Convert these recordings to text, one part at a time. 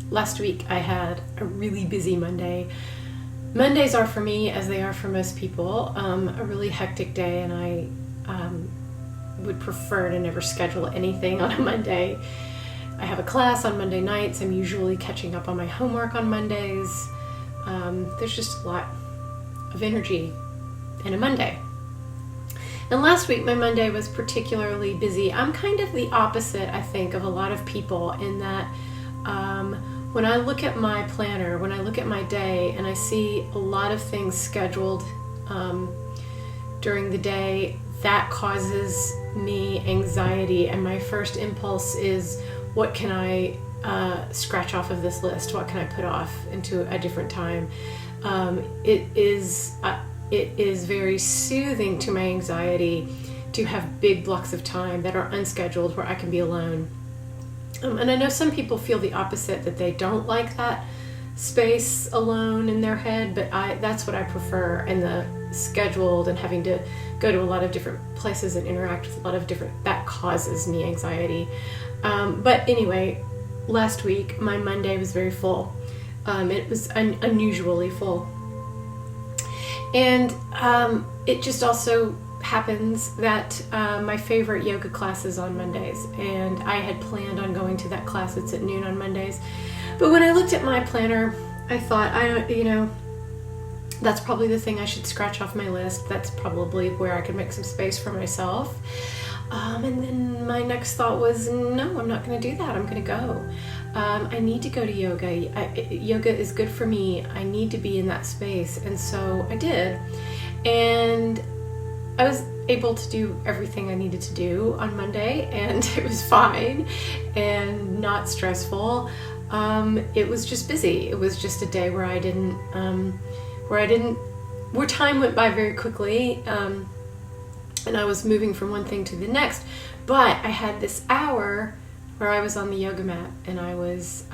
Last week I had a really busy Monday. Mondays are for me, as they are for most people, a really hectic day, and I would prefer to never schedule anything on a Monday. I have a class on Monday nights. I'm usually catching up on my homework on Mondays. There's just a lot of energy in a Monday. And last week my Monday was particularly busy. I'm kind of the opposite, I think, of a lot of people in that when I look at my planner, when I look at my day and I see a lot of things scheduled during the day, that causes me anxiety, and my first impulse is, what can I scratch off of this list? What can I put off into a different time? It is very soothing to my anxiety to have big blocks of time that are unscheduled where I can be alone. And I know some people feel the opposite, that they don't like that space alone in their head, but that's what I prefer, and the scheduled and having to go to a lot of different places and interact with a lot of different, that causes me anxiety. But anyway, last week my Monday was very full. It was unusually full. And it just also happens that my favorite yoga class is on Mondays, and I had planned on going to that class. It's at noon on Mondays. But when I looked at my planner, I thought, that's probably the thing I should scratch off my list. That's probably where I could make some space for myself. And then my next thought was, no, I'm not going to do that. I'm going to go. I need to go to yoga. Yoga is good for me. I need to be in that space. And so I did. And I was able to do everything I needed to do on Monday, and it was fine and not stressful. It was just busy. It was just a day where where time went by very quickly. And I was moving from one thing to the next, but I had this hour where I was on the yoga mat, and I was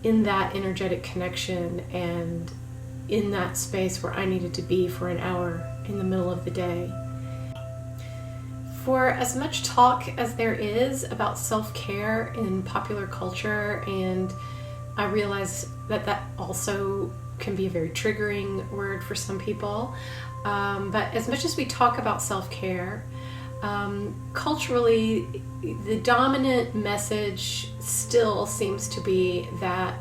in that energetic connection and in that space where I needed to be for an hour in the middle of the day. For as much talk as there is about self-care in popular culture, and I realize that also can be a very triggering word for some people, but as much as we talk about self-care, culturally, the dominant message still seems to be that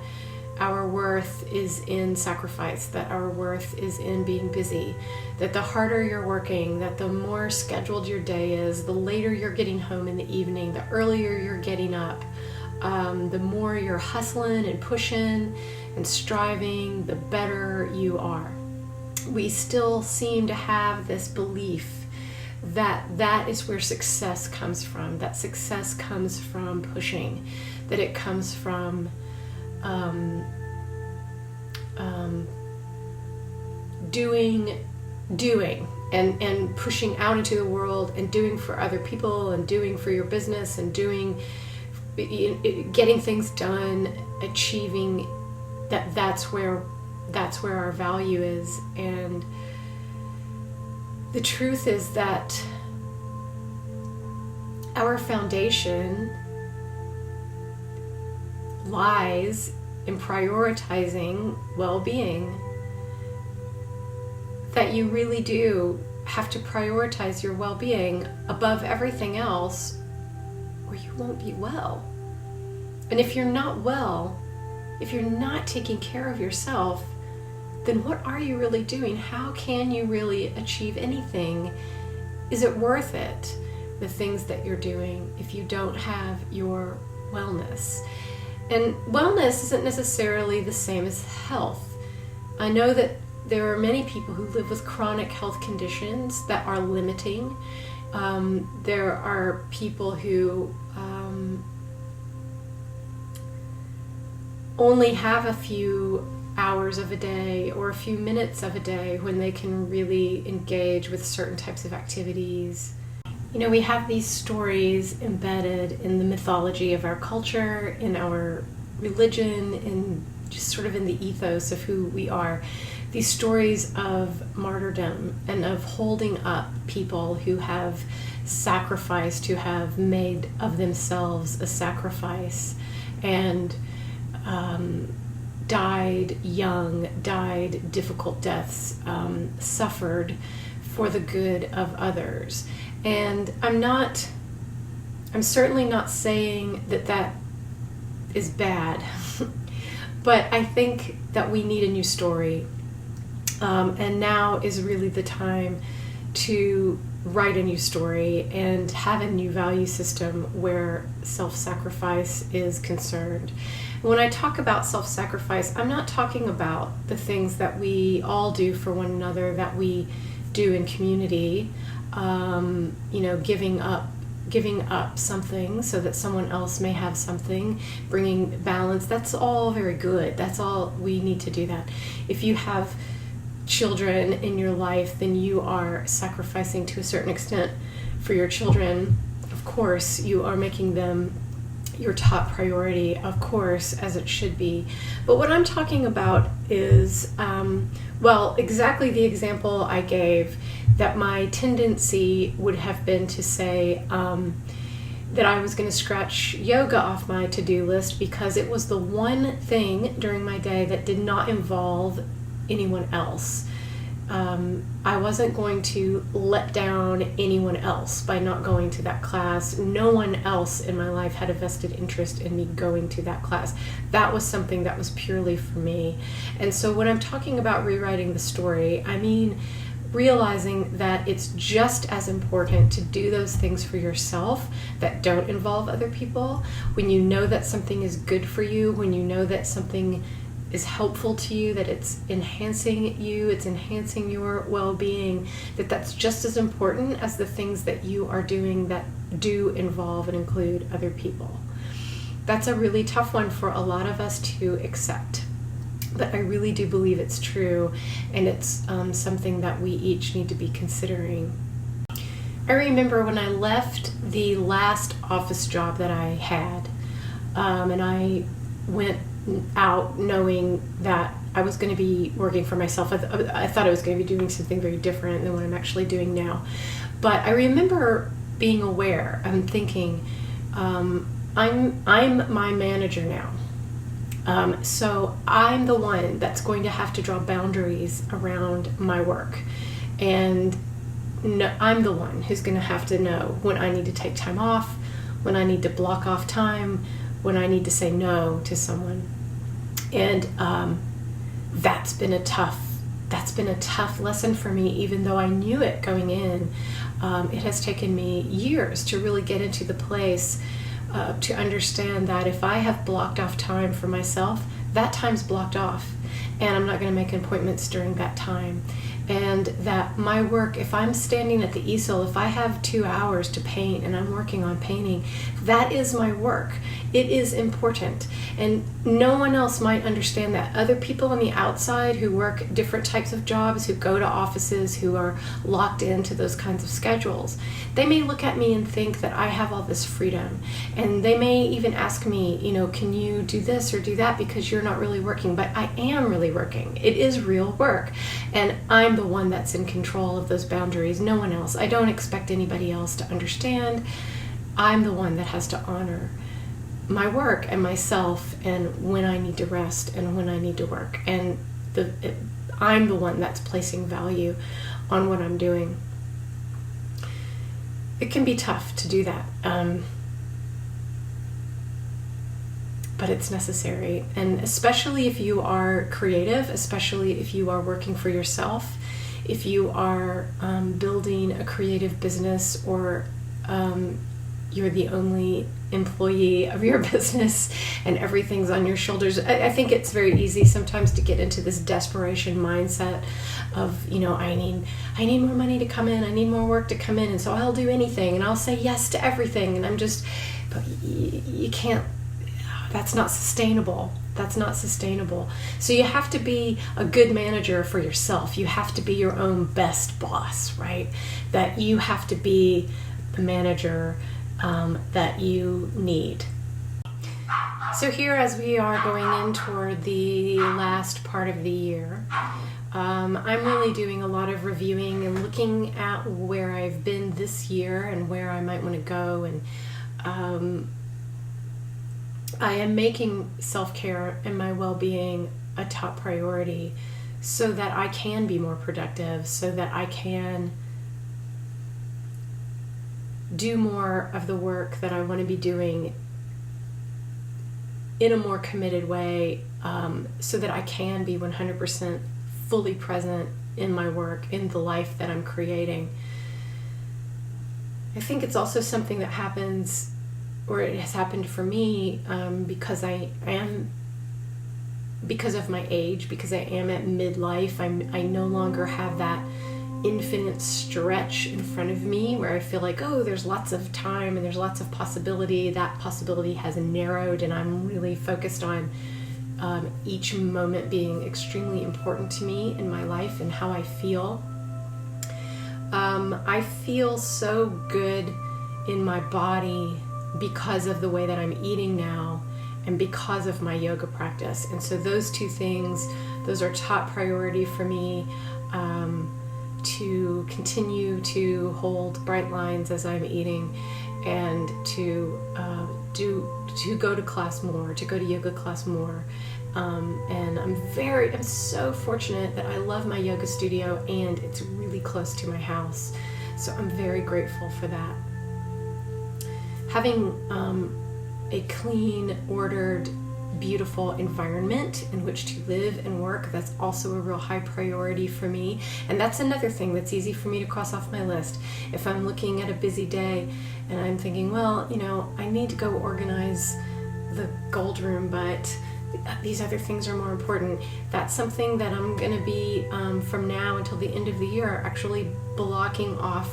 our worth is in sacrifice, that our worth is in being busy, that the harder you're working, that the more scheduled your day is, the later you're getting home in the evening, the earlier you're getting up, the more you're hustling and pushing and striving, the better you are. We still seem to have this belief that that is where success comes from, that success comes from pushing, that it comes from doing and pushing out into the world and doing for other people and doing for your business and getting things done, achieving, that's where our value is. And the truth is that our foundation lies in prioritizing well-being, that you really do have to prioritize your well-being above everything else, or you won't be well. And if you're not well, if you're not taking care of yourself, then what are you really doing? How can you really achieve anything? Is it worth it, the things that you're doing, if you don't have your wellness? And wellness isn't necessarily the same as health. I know that there are many people who live with chronic health conditions that are limiting. There are people who only have a few hours of a day or a few minutes of a day when they can really engage with certain types of activities. You know, we have these stories embedded in the mythology of our culture, in our religion, in just sort of in the ethos of who we are. These stories of martyrdom and of holding up people who have sacrificed, who have made of themselves a sacrifice, and died young, died difficult deaths, suffered for the good of others. And I'm certainly not saying that is bad, but I think that we need a new story. And now is really the time to write a new story and have a new value system where self-sacrifice is concerned. When I talk about self-sacrifice, I'm not talking about the things that we all do for one another, that we do in community, giving up something so that someone else may have something, bringing balance. That's all very good. That's all, we need to do that. If you have children in your life, then you are sacrificing to a certain extent for your children. Of course, you are making them your top priority, of course, as it should be. But what I'm talking about is, exactly the example I gave, that my tendency would have been to say that I was going to scratch yoga off my to-do list because it was the one thing during my day that did not involve anyone else. I wasn't going to let down anyone else by not going to that class. No one else in my life had a vested interest in me going to that class. That was something that was purely for me. And so when I'm talking about rewriting the story, I mean realizing that it's just as important to do those things for yourself that don't involve other people. When you know that something is good for you, when you know that something is helpful to you, that it's enhancing you, it's enhancing your well-being, that's just as important as the things that you are doing that do involve and include other people. That's a really tough one for a lot of us to accept, but I really do believe it's true, and it's something that we each need to be considering. I remember when I left the last office job that I had, and I went out knowing that I was going to be working for myself. I thought I was going to be doing something very different than what I'm actually doing now. But I remember being aware and thinking, I'm my manager now. So I'm the one that's going to have to draw boundaries around my work. And I'm the one who's going to have to know when I need to take time off, when I need to block off time, when I need to say no to someone. And that's been a tough lesson for me, even though I knew it going in. It has taken me years to really get into the place to understand that if I have blocked off time for myself, that time's blocked off, and I'm not going to make appointments during that time. And that my work, if I'm standing at the easel, if I have 2 hours to paint and I'm working on painting, that is my work. It is important. And no one else might understand that. Other people on the outside who work different types of jobs, who go to offices, who are locked into those kinds of schedules, they may look at me and think that I have all this freedom. And they may even ask me, can you do this or do that because you're not really working? But I am really working. It is real work. And I'm the one that's in control of those boundaries, no one else. I don't expect anybody else to understand. I'm the one that has to honor my work and myself, and when I need to rest and when I need to work. And I'm the one that's placing value on what I'm doing. It can be tough to do that, but it's necessary. And especially if you are creative, especially if you are working for yourself, if you are building a creative business, or you're the only employee of your business and everything's on your shoulders. I think it's very easy sometimes to get into this desperation mindset of, I need more money to come in, I need more work to come in, and so I'll do anything and I'll say yes to everything, and but you can't, that's not sustainable. That's not sustainable. So you have to be a good manager for yourself. You have to be your own best boss, right? That you have to be the manager that you need. So here, as we are going in toward the last part of the year, I'm really doing a lot of reviewing and looking at where I've been this year and where I might want to go, and I am making self-care and my well-being a top priority so that I can be more productive, so that I can do more of the work that I want to be doing in a more committed way, so that I can be 100% fully present in my work, in the life that I'm creating. I think it's also something that happens, or it has happened for me, because because of my age, because I am at midlife. I no longer have that infinite stretch in front of me where I feel like, oh, there's lots of time and there's lots of possibility. That possibility has narrowed, and I'm really focused on each moment being extremely important to me in my life and how I feel. I feel so good in my body because of the way that I'm eating now and because of my yoga practice. And so those two things, those are top priority for me, to continue to hold bright lines as I'm eating, and to go to class more, to go to yoga class more. And I'm so fortunate that I love my yoga studio and it's really close to my house. So I'm very grateful for that. Having a clean, ordered, beautiful environment in which to live and work, that's also a real high priority for me. And that's another thing that's easy for me to cross off my list. If I'm looking at a busy day and I'm thinking, well, I need to go organize the gold room, but these other things are more important. That's something that I'm going to be, from now until the end of the year, actually blocking off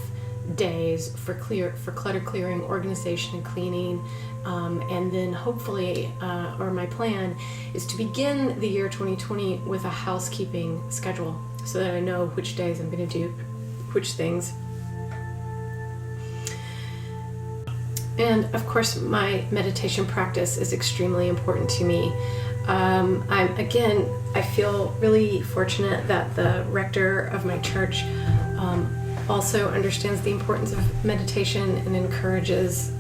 days for clutter clearing, organization, and cleaning. And then hopefully, or my plan is to begin the year 2020 with a housekeeping schedule so that I know which days I'm going to do which things. And of course, my meditation practice is extremely important to me. I feel really fortunate that the rector of my church also understands the importance of meditation and encourages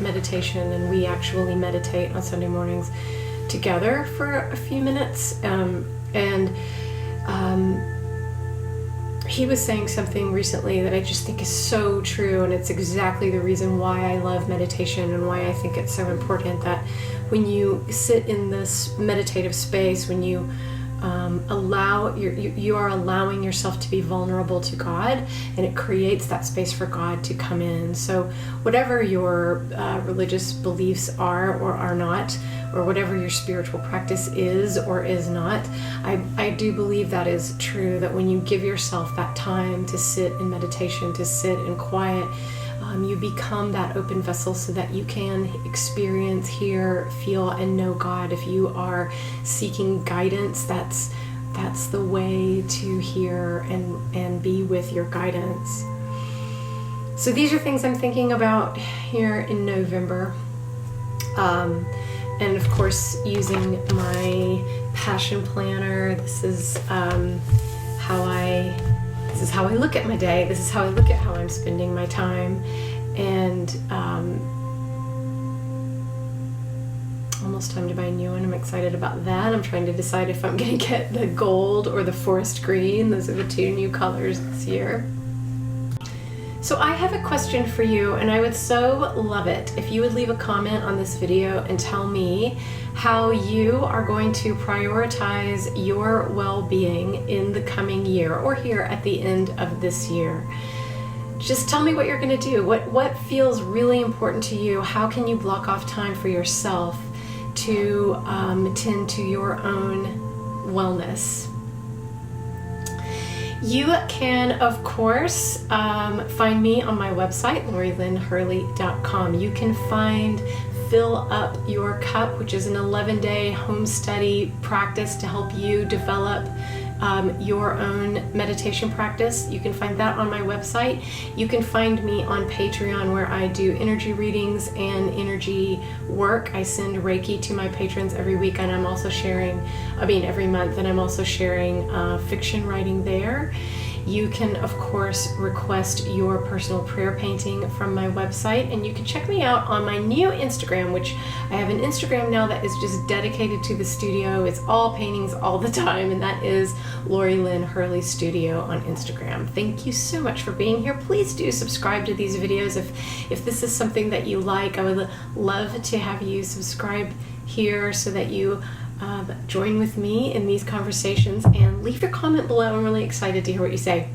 meditation, and we actually meditate on Sunday mornings together for a few minutes. He was saying something recently that I just think is so true, and it's exactly the reason why I love meditation and why I think it's so important, that when you sit in this meditative space, when you you are allowing yourself to be vulnerable to God, and it creates that space for God to come in. So whatever your religious beliefs are or are not, or whatever your spiritual practice is or is not, I do believe that is true, that when you give yourself that time to sit in meditation, to sit in quiet, you become that open vessel so that you can experience, hear, feel, and know God. If you are seeking guidance, that's the way to hear and be with your guidance. So these are things I'm thinking about here in November. And of course, using my passion planner. This is how I look at my day. This is how I look at how I'm spending my time. And almost time to buy a new one. I'm excited about that. I'm trying to decide if I'm going to get the gold or the forest green. Those are the two new colors this year. So I have a question for you, and I would so love it if you would leave a comment on this video and tell me how you are going to prioritize your well-being in the coming year, or here at the end of this year. Just tell me what you're going to do. What feels really important to you? How can you block off time for yourself to tend to your own wellness? You can, of course, find me on my website, Lori-Lyn.com. You can find Fill Up Your Cup, which is an 11-day home study practice to help you develop your own meditation practice. You can find that on my website. You can find me on Patreon, where I do energy readings and energy work. I send Reiki to my patrons every week, and I'm also sharing, every month, and I'm also sharing fiction writing there. You can, of course, request your personal prayer painting from my website, and you can check me out on my new Instagram, which I have an Instagram now that is just dedicated to the studio. It's all paintings all the time, and that is Lori-Lyn Hurley Studio on Instagram. Thank you so much for being here. Please do subscribe to these videos if this is something that you like. I would love to have you subscribe here so that you join with me in these conversations, and leave your comment below. I'm really excited to hear what you say.